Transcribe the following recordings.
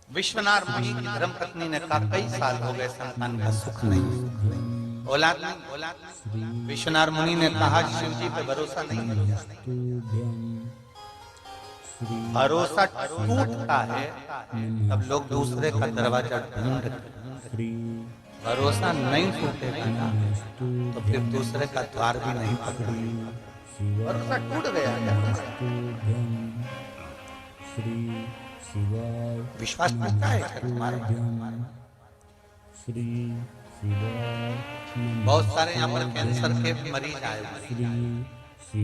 विश्वनाथ मुनि की धर्मपत्नी ने कहा कई साल हो गए संतान का सुख नहीं, औलाद नहीं। विश्वनाथ मुनि ने कहा शिव जी पे भरोसा नहीं है। भरोसा टूटता है तब लोग दूसरे का दरवाजा ढूंढते। भरोसा नहीं टूटेगा तो फिर दूसरे का द्वार भी नहीं पकड़ेगा। भरोसा टूट गया क्या? विश्वास टूटता है क्या तुम्हारा? बहुत सारे यहाँ पर कैंसर के मरीज आए हुए,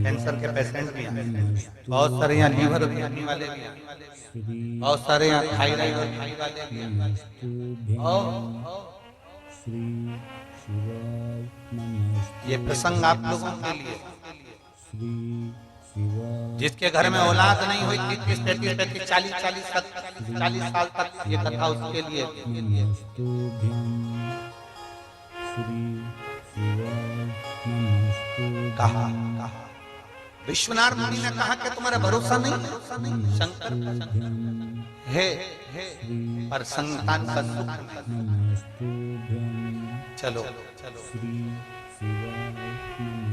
कैंसर के पेशेंट भी आए, बहुत सारे यहाँ लीवर बीमारी वाले भी आए, बहुत सारे यहाँ थायराइड वाले भी आए। ये प्रसंग आप लोगों के लिए, जिसके घर में औलाद नहीं हुई 30-35 40 साल तक ये कथा उसके लिए कहा। विश्वनाथ मुनि ने कहा कि तुम्हारा भरोसा नहीं शंकर है पर संतान का सुख। चलो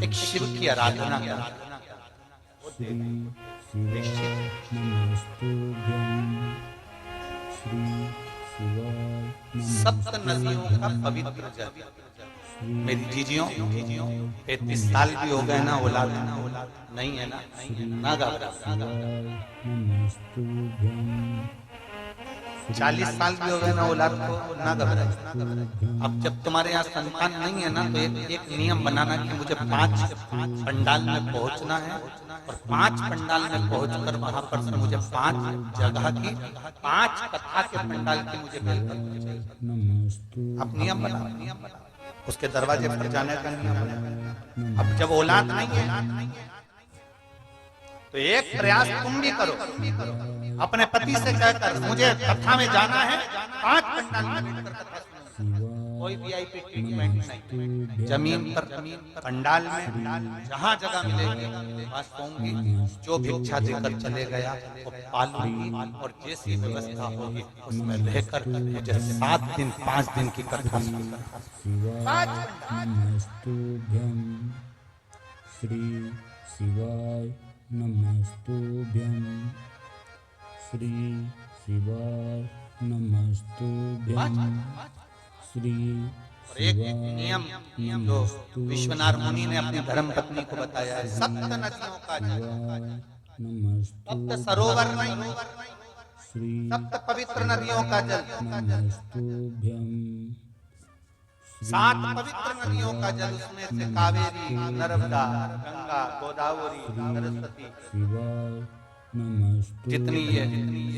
एक शिव की आराधना करो। सप्त नदियों का पवित्र जल। मेरी जीजियों 35 साल भी हो गए ना, औलाद नहीं है ना घबरा। 40 साल भी हो गए ना औलाद को, ना घबरा। अब जब तुम्हारे यहाँ संतान नहीं है ना तो एक नियम बनाना कि मुझे 5 पंडाल में पहुंचना है और 5 पंडाल में पहुंचकर वहां पर से मुझे 5 जगह की 5 कथा के पंडाल की मुझे बेल कर। अब नियम बना, उसके दरवाजे पर जाने का नियम बना। अब जब औलाद नहीं है तो एक प्रयास तुम भी करो, अपने पति से कहकर मुझे कथा में जाना है, 5 पंडाल में कथा सुनो। कोई वीआईपी ट्रीटमेंट नहीं, जमीन पर पंडाल में जहाँ जगह मिलेगी वहाँ सोऊंगी, जो भिक्षा देकर चले गया वो पालूंगी और जैसी व्यवस्था होगी उसमें रहकर मुझे 7 दिन 5 दिन की कथा सुनना। श्री शिवाय नमस्तुभ्यं, श्री शिवाय नमस्तुभ्यं, श्री एक नियम जो विश्वनाथ मुनि ने अपनी धर्म पत्नी को बताया है, 7 नदियों का जल, 7 सरोवर नहीं, 7 पवित्र नदियों का जल, 7 पवित्र नदियों का जल, उसमें से कावेरी, नर्मदा, गंगा, गोदावरी, सरस्वती, जितनी ये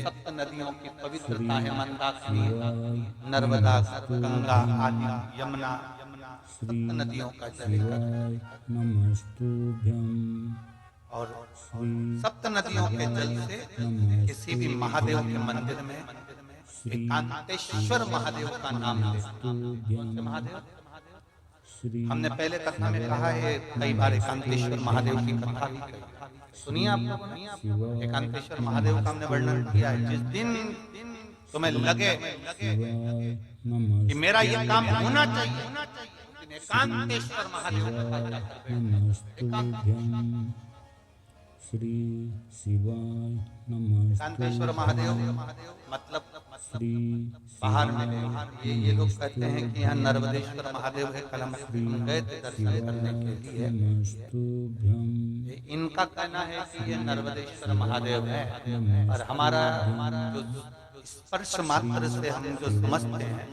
7 नदियों की पवित्रता है, मंदाकिनी, नर्मदा, गंगा आदि, यमुना, 7 नदियों का जल और 7 नदियों के जल से किसी भी महादेव के मंदिर में एकांतेश्वर महादेव का नाम ले। महादेव हमने पहले कथा में कहा है, कई बार एकांतेश्वर महादेव की कथा भी सुनिए आप लोगों ने। एकांतेश्वर महादेव का हमने वर्णन किया है। जिस दिन तुम्हें लगे कि मेरा ये काम होना चाहिए, एकांतेश्वर महादेव श्री शिवाय नमः। एकांतेश्वर महादेव मतलब बाहर में ये लोग कहते हैं कि यहाँ नर्मदेश्वर महादेव है। कल हम गए थे दर्शन करने के लिए, इनका कहना है कि ये नर्मदेश्वर महादेव है और हमारा जो स्पर्श मात्र से हम जो समझते हैं,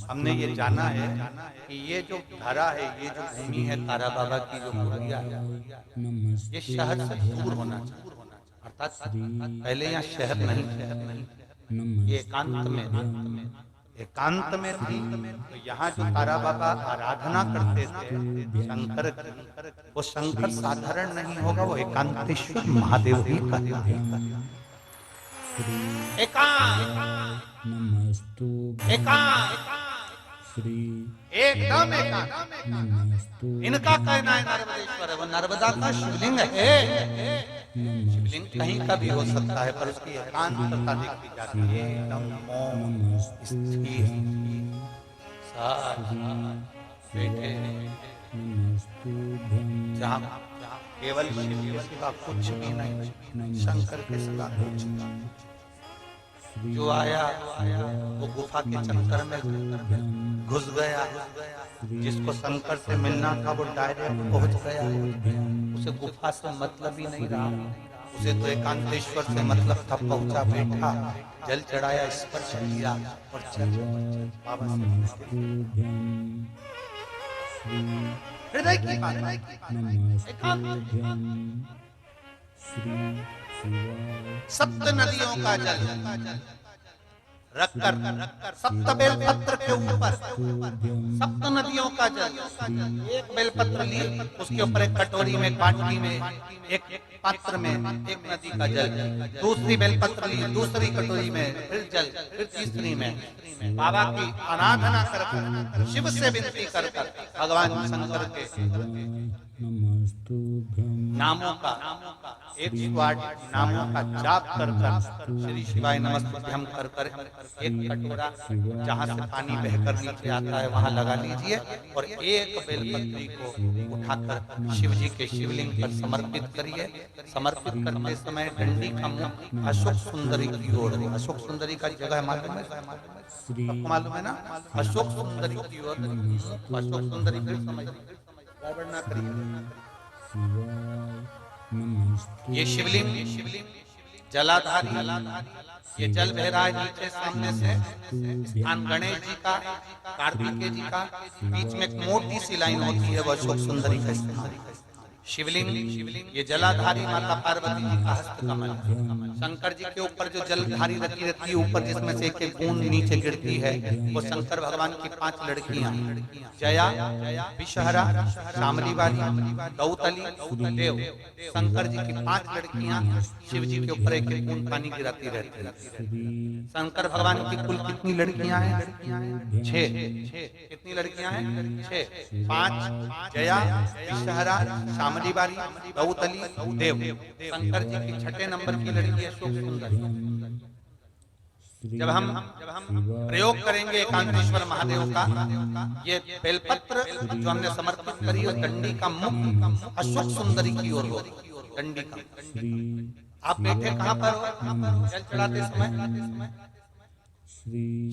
हमने ये जाना है कि ये जो धरा है, ये जो भूमि है तारा बाबा की जो कुटिया है, ये शहर से दूर होना चाहिए। अर्थात पहले यहाँ शहर नहीं, ये एकांत में थी। तो यहाँ जो तारा बाबा आराधना करते थे शंकर की, वो शंकर साधारण नहीं होगा, वो एकांतेश्वर महादेव ही कहता है। एकदम एकांत। इनका कहना है नर्मदेश्वर है, वो नर्मदा का शिवलिंग है। शिवलिंग कहीं का भी हो सकता है, पर उसकी एकांतता देखी जाती है, एकदम मौन स्थिर, बैठे, जहाँ केवल शिव के सिवा कुछ भी नहीं, शंकर के सिवा कुछ नहीं। जो आया वो गुफा के चक्कर में घुस गया, जिसको शंकर से मिलना था वो डायरेक्ट पहुंच गया, उसे गुफा से मतलब ही नहीं रहा, उसे तो एकांतेश्वर से मतलब था। पहुंचा, बैठा, जल चढ़ाया, स्पर्श किया और बाबा हृदय की बात, सप्त नदियों का जल रखकर सप्त बेलपत्र के ऊपर, सप्त नदियों का जल, एक बेलपत्र ली, उसके ऊपर एक कटोरी में, बाटी में, एक पात्र में एक नदी का जल, दूसरी बेलपत्र ली, दूसरी कटोरी में फिर जल, फिर तीसरी में बाबा की आराधना कर, शिव से विनती कर भगवान शंकर के नामों का 108 नामों का जाप कर श्री शिवाय नमस्तुभ्यं कर एक कटोरा जहाँ से पानी बहकर नीचे आता है वहाँ लगा लीजिए और एक बेलपत्री को उठाकर शिव जी के शिवलिंग पर समर्पित करिए। समर्पित करते समय डंडी का मुख अशोक सुंदरी की ओर, अशोक सुंदरी का जगह मालूम है, सबको मालूम है ना, अशोक सुंदरी की ओर, अशोक सुंदरी फिर समझिए, गड़बड़ ना करिए। ये शिवलिंग जलाधारी, ये जल बह रहा है नीचे सामने से, स्थान गणेश जी का, कार्तिकेय जी का, बीच में एक मोटी सी लाइन होती है, वह अशोक सुंदरी का स्थान। शिवलिंग ये जलाधारी माता पार्वती जी का हस्तकमल, शंकर जी के ऊपर जो जलधारी रखी रहती है ऊपर, जिसमें से एक एक बूंद नीचे गिरती है, वो शंकर भगवान की 5 लड़कियां, जया, विषहरा, शामली वाली, दौतली, देव, शंकर जी की 5 लड़कियां शिव जी के ऊपर एक एक बूंद पानी गिराती रहती है। शंकर भगवान की कुल कितनी लड़कियां हैं? 6। कितनी लड़कियां हैं? 6। 5 जया, विषहरा, शामली वाली, दौतली, देव। शंकर जी की 6 नंबर की लड़की अशोक सुंदरी। जब हम प्रयोग करेंगे एकांतेश्वर महादेव का, ये बेलपत्र जो हमने समर्पित करी है, डंडी का मुख अशोक सुंदरी की ओर हो, डंडी का। आप बैठे कहाँ पर हो? जल चढ़ाते समय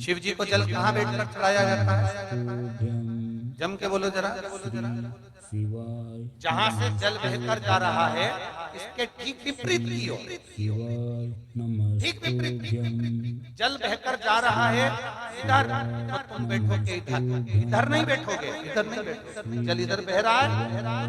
शिव जी को जल कहाँ बैठकर चढ़ाया जाता है? जम के बोलो जरा। जहाँ से जल बहकर जा रहा है इसके ठीक विपरीत की ओर, ठीक विपरीत जल बहकर जा रहा है इधर, तो तुम बैठोगे इधर नहीं बैठोगे, इधर नहीं बैठोगे। जल इधर बह रहा है,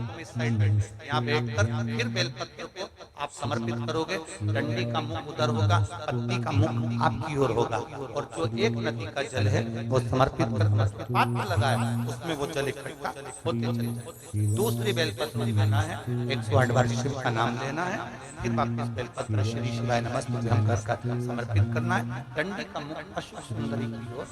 तुम इस साइड बैठो। यहाँ बैठकर फिर बेलपत्र को आप समर्पित करोगे, डंडी का मुख उधर होगा, पत्ती का मुख आपकी ओर होगा, और जो एक नदी का जल है वो समर्पित कर पात्र लगा है, उसमें वो जल इकट्ठा होते चले जाए। दूसरी बेलपत्र लेना है, 108 बार शिव का नाम लेना है, फिर वापस बेलपत्र श्री शिवाय नमस्तुभ्यं कर समर्पित करना है। डंडी का मुख अशोक सुंदरी की ओर।